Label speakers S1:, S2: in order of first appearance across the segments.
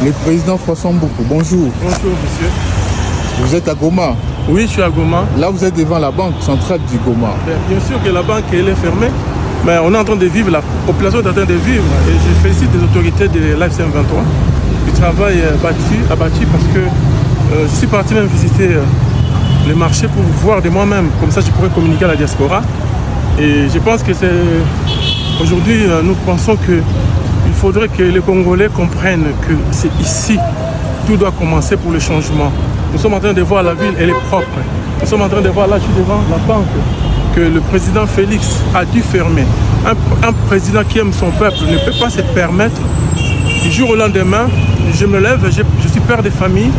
S1: Le président François Mboukou, bonjour.
S2: Bonjour, monsieur.
S1: Vous êtes à Goma?
S2: Oui, je suis à Goma.
S1: Là, vous êtes devant la banque centrale du Goma.
S2: Bien sûr que la banque elle est fermée, mais on est en train de vivre, la population est en train de vivre. Et je félicite les autorités de l'AFCM 23 du travail abattu parce que je suis parti même visiter les marchés pour voir de moi-même. Comme ça, je pourrais communiquer à la diaspora. Et je pense que c'est... Aujourd'hui, nous pensons qu'il faudrait que les Congolais comprennent que c'est ici tout doit commencer pour le changement. Nous sommes en train de voir la ville, elle est propre. Nous sommes en train de voir, là je suis devant la banque, que le président Félix a dû fermer. Un président qui aime son peuple ne peut pas se permettre, du jour au lendemain, je me lève, je suis père de famille,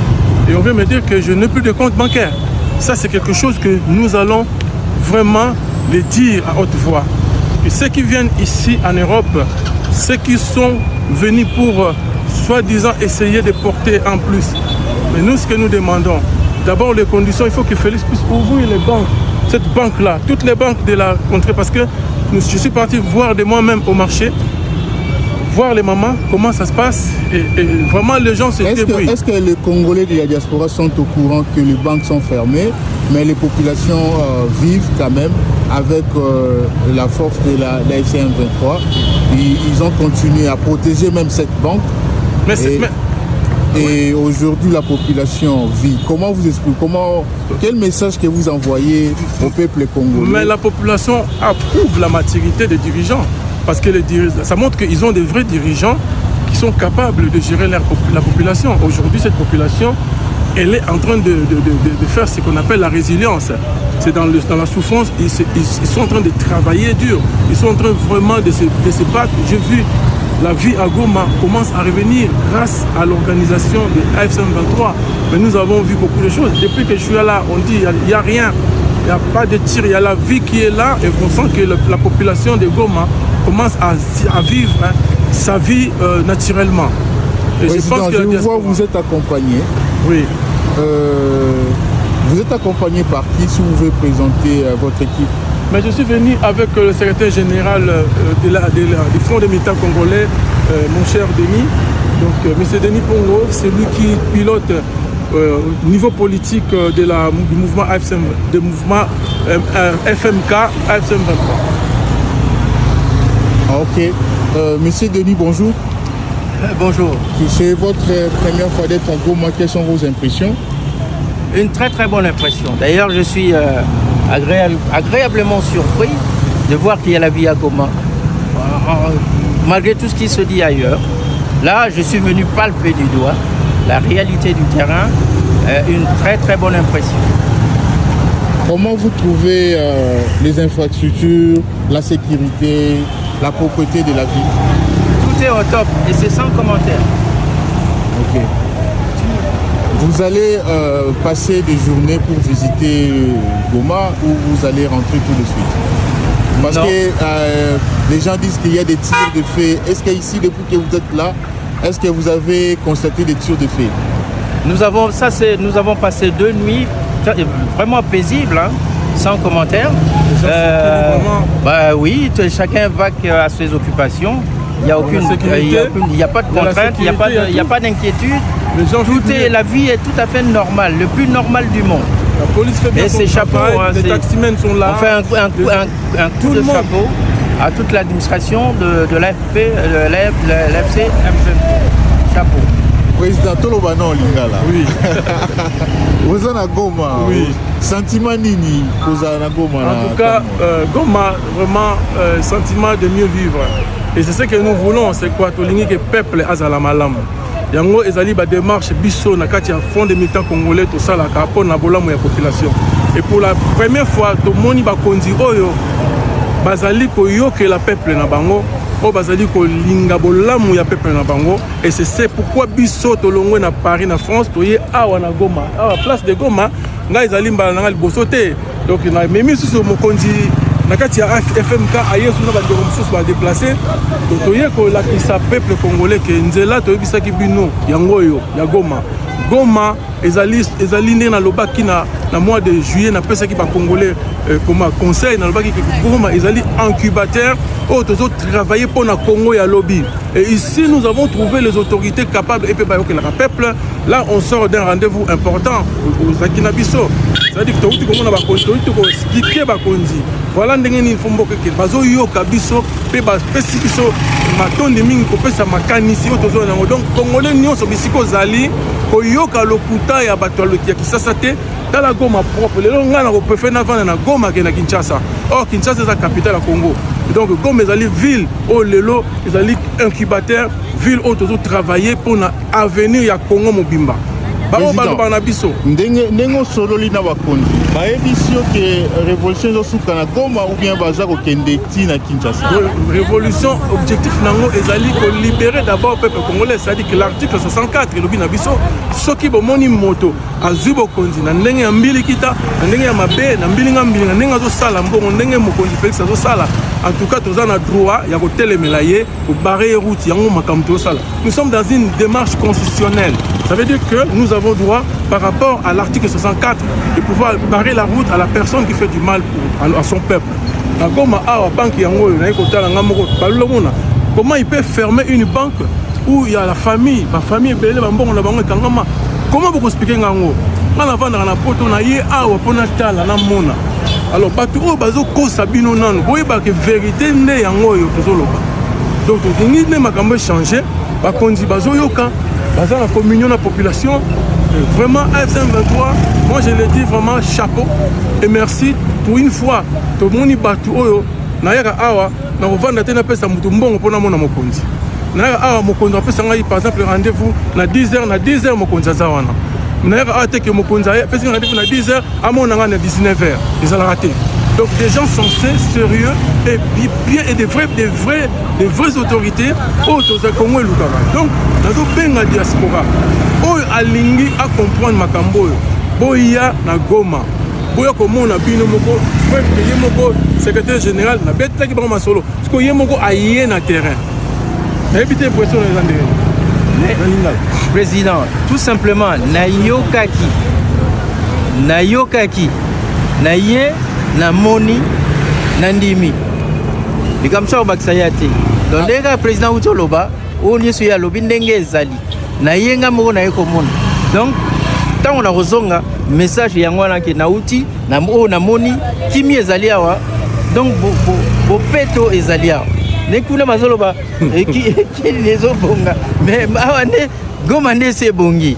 S2: et on vient me dire que je n'ai plus de compte bancaire. Ça c'est quelque chose que nous allons vraiment le dire à haute voix. Et ceux qui viennent ici en Europe, ceux qui sont venus pour soi-disant essayer de porter en plus. Mais nous, ce que nous demandons, d'abord les conditions, il faut que Félix puisse ouvrir les banques. Cette banque-là, toutes les banques de la contrée, parce que je suis parti voir de moi-même au marché, voir les mamans, comment ça se passe, et vraiment les gens se débrouillent.
S1: Est-ce que les Congolais de la diaspora sont au courant que les banques sont fermées, mais les populations vivent quand même avec la force de la FCM 23. Ils ont continué à protéger même cette banque. Et aujourd'hui, la population vit. Comment vous expliquez, quel message que vous envoyez au peuple congolais?
S2: Mais la population approuve la maturité des dirigeants. Parce que ça montre qu'ils ont des vrais dirigeants qui sont capables de gérer la population. Aujourd'hui, cette population, elle est en train de faire ce qu'on appelle la résilience. C'est dans la souffrance, ils sont en train de travailler dur. Ils sont en train vraiment de se battre. J'ai vu la vie à Goma commence à revenir grâce à l'organisation de AFCM 23. Mais nous avons vu beaucoup de choses. Depuis que je suis là, on dit il n'y a rien, il n'y a pas de tir, il y a la vie qui est là et on sent que la population de Goma commence à vivre sa vie naturellement. Et
S1: je pense que je vois, vous êtes accompagné.
S2: Oui.
S1: Vous êtes accompagné par qui, si vous pouvez présenter votre équipe?
S2: Mais je suis venu avec le secrétaire général du Front des militaires congolais, mon cher Denis. Donc, M. Denis Pongo, c'est lui qui pilote au niveau politique du mouvement AFCM, du mouvement FMK AFCM 23.
S1: Ok. Monsieur Denis, bonjour.
S3: Bonjour.
S1: C'est votre première fois d'être en Goma. Quelles sont vos impressions?
S3: Une très très bonne impression. D'ailleurs, je suis agréablement surpris de voir qu'il y a la vie à Goma. Malgré tout ce qui se dit ailleurs, là, je suis venu palper du doigt la réalité du terrain. Une très très bonne impression.
S1: Comment vous trouvez les infrastructures, la sécurité, la propreté de la ville?
S3: Tout est au top et c'est sans commentaire.
S1: Ok. Vous allez passer des journées pour visiter Goma ou vous allez rentrer tout de suite? Parce que les gens disent qu'il y a des tirs de feu. Est-ce qu'ici, depuis que vous êtes là, est-ce que vous avez constaté des tirs de feu?
S3: Nous avons passé 2 nuits vraiment paisibles, hein, sans commentaire. Oui, chacun va à ses occupations. Il n'y a pas de contrainte, il n'y a pas d'inquiétude. La vie est tout à fait normale, le plus normal du monde.
S2: La police fait bien son travail, les taximens sont là.
S3: On fait un coup de chapeau à toute l'administration de l'AFC M23. Chapeau.
S1: Président Tolobano Lingala.
S2: Oui.
S1: Vous êtes à Goma.
S2: Oui.
S1: Sentiment nini vous êtes à Goma?
S2: En tout cas, Goma, vraiment, sentiment de mieux vivre. Et c'est ce que nous voulons, c'est quoi? Tolingi que peuple azala malam. Yango ezali ba démarche biso na kati ya Front des militaires congolais to sala ka pour na bolamu ya population. Et pour la première fois, to moni ba konzi oyo bazali ko yokela peuple na bango, o bazali ko linga bolamu ya peuple na bango. Et c'est pourquoi biso to longwe na Paris na France to ye awa na Goma. Awa place de Goma, nga ezali mbala na liboso te. Donc na memi susu mokonzi nakati ya FMK ayesu na bandeko mosusu ba déplacer to toye ko lakisa peuple congolais que nzela to yebisaki bino yango yo ya Goma ezali nde na lobaki na mois de juillet na pesaki ba congolais comme conseil na lobaki que Goma ezali incubateur Oh, tous autres travailler pour le Congo et à lobby. Et ici, nous avons trouvé les autorités capables et le peuple. Là, on sort d'un rendez-vous important aux Akinabiso. C'est-à-dire que tout le monde va expliquer. Voilà, il faut que bazo yo kabiso pe ba pesibiso matonde mingi ko pesa makanisi yo tozo na donc congolais nyonso bisiko zali ko yoka lokuta ya bato ya Kinshasa te tala Goma propre lelo ngana ko préfet na vana na Goma ke na Kinshasa. Or Kinshasa c'est la capitale du Congo. Donc Goma ezali ville au lelo ezali incubateur ville où tozo travailler pour na avenir ya Congo mobimba.
S1: Ndenge sololi na bakonzi bayebi que révolution ezosuka na Goma ou bien baza kokende ti na Kinshasa.
S2: Révolution objectif nango ezali ko libérer d'abord peuple congolais, c'est-à-dire que l'article 64 elobi na biso soki bomoni moto azwi bokonzi na ndenge ya mbili kita na ndenge ya mabe na mbili na ndenge azosala mbongo ndenge mokonzi Félix azosala. En tout cas, tous a droit ya kotelemela ye ko barrer route yango makambo tosala. Nous sommes dans une démarche constitutionnelle. Ça veut dire que nous avons droit, par rapport à l'article 64, de pouvoir barrer la route à la personne qui fait du mal à son peuple. Comment il peut fermer une banque où il y a la famille, ma famille, comment vous expliquez ça? Alors, vérité donc, il changer. Dans la communion de la population, vraiment FM23, moi je le dis vraiment chapeau et merci pour une fois. Tout le monde est battu. Awa, na revendre tena pesa mutumbongo pona mona mokonzi. Na awa mokonzi apesa ngai par exemple rendez-vous na 10h mokonzi azawana. Na awa teke mokonzi apesa rendez-vous na 10h amona nga na 19h. Ils ont raté. Donc des gens sensés, sérieux et bien et des vraies autorités autres Congo et Lukaba. Donc nazo benga diaspora. Oyo alingi a comprendre makambo yo. Boya na Goma. Boya komona bino moko, bref ye moko secrétaire général na betaki ba masolo. Parce que ye moko aye na terrain. Na éviter pression les andé.
S3: Président, tout simplement Nayokaki Naye na moni nandimi likamsa obakisayati donc ndenge président utoloba oni so ya lobi ndenge ezali na yenga moko na yekomona donc tant on a rozonga message yango wana ke na uti na moni kimi ezali awa donc bo peto ezali awa nekuna mazoloba ki lezo bonga mais awane Goma nde se bongi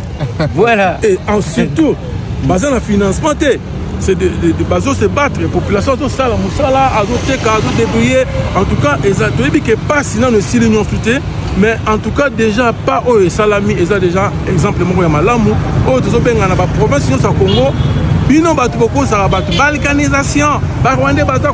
S3: voilà
S2: et surtout bazan na financement te. C'est de bazo se battre, la population de Sala, Moussala, Azoteka, Azotebouye, en tout cas, ils ont dit que pas sinon le Silunion soutien, mais en tout cas, déjà, pas eux, Salami, ils ont déjà, exemple, Mouya Malamu, eux, tous les gens dans la province, sinon, ça Congo, bino batu boko ça bat balkanisation, Barwande Baza,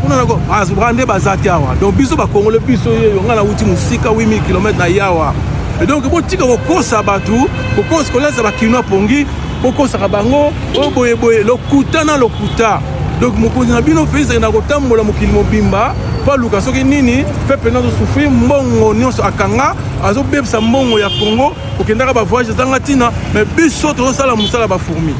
S2: Azbrande Bazatiawa, donc biso ba Congo, le biso, on a la route Moussika, 8000 km na Yawa. Et donc, bon, tika boko ça batu, boko scolaire, ça va Kinoa Pongi, Boko Sarabango, Oboye, Lokuta na Lokuta. Donc, mokonzi na bino fils na kotambola mokili mobimba, pa luka soki nini, pepe na souffrir mbongo nyonso akanga, azo bebsa mbongo ya Congo, okendaka ba voyage zanga tina, mais biso to sala musala ba fourmi.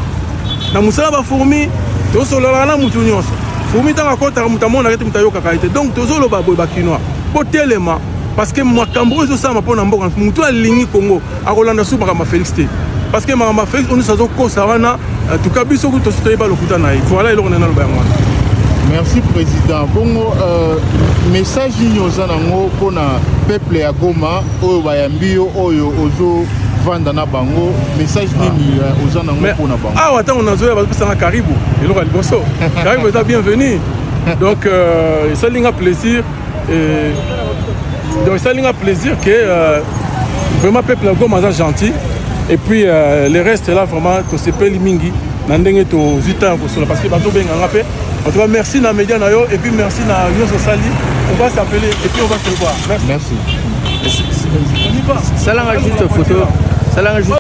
S2: Na musala ba fourmi, to solola na mutu nyonso. Fourmi tanga kota mutamona kete mutayoka kaite. Donc to solo ba boy ba kinoa. Po telema parce que moi kambo zo sama pona mbongo mutu alingi Congo, akolanda su ba Félix té. Parce que ma fille, on nous a dit que ça va, en tout cas, biso kuto sitoye ba lokuta na. Voilà, il on est dans le bain.
S1: Merci président. Bon, message nyoza nango pona peuple ya Goma, oyo bayambio oyo ozo vanda na bango, message nini oza nango pona bango.
S2: Ah, attends, on a zoé ba pesa na Karibu. Il aura le bosso. Karibu est bienvenu. Donc ça linga plaisir donc ça linga plaisir que vraiment peuple ya Goma est gentil. Et puis le reste là vraiment to sepeli mingi na ndenge to zita ko solo parce que bato benga ngapé. En tout cas merci na média na yo et puis merci na Yoso Sali. On va s'appeler et puis on va se voir.
S1: Merci.
S3: Ça l'a juste photo. Ça l'a juste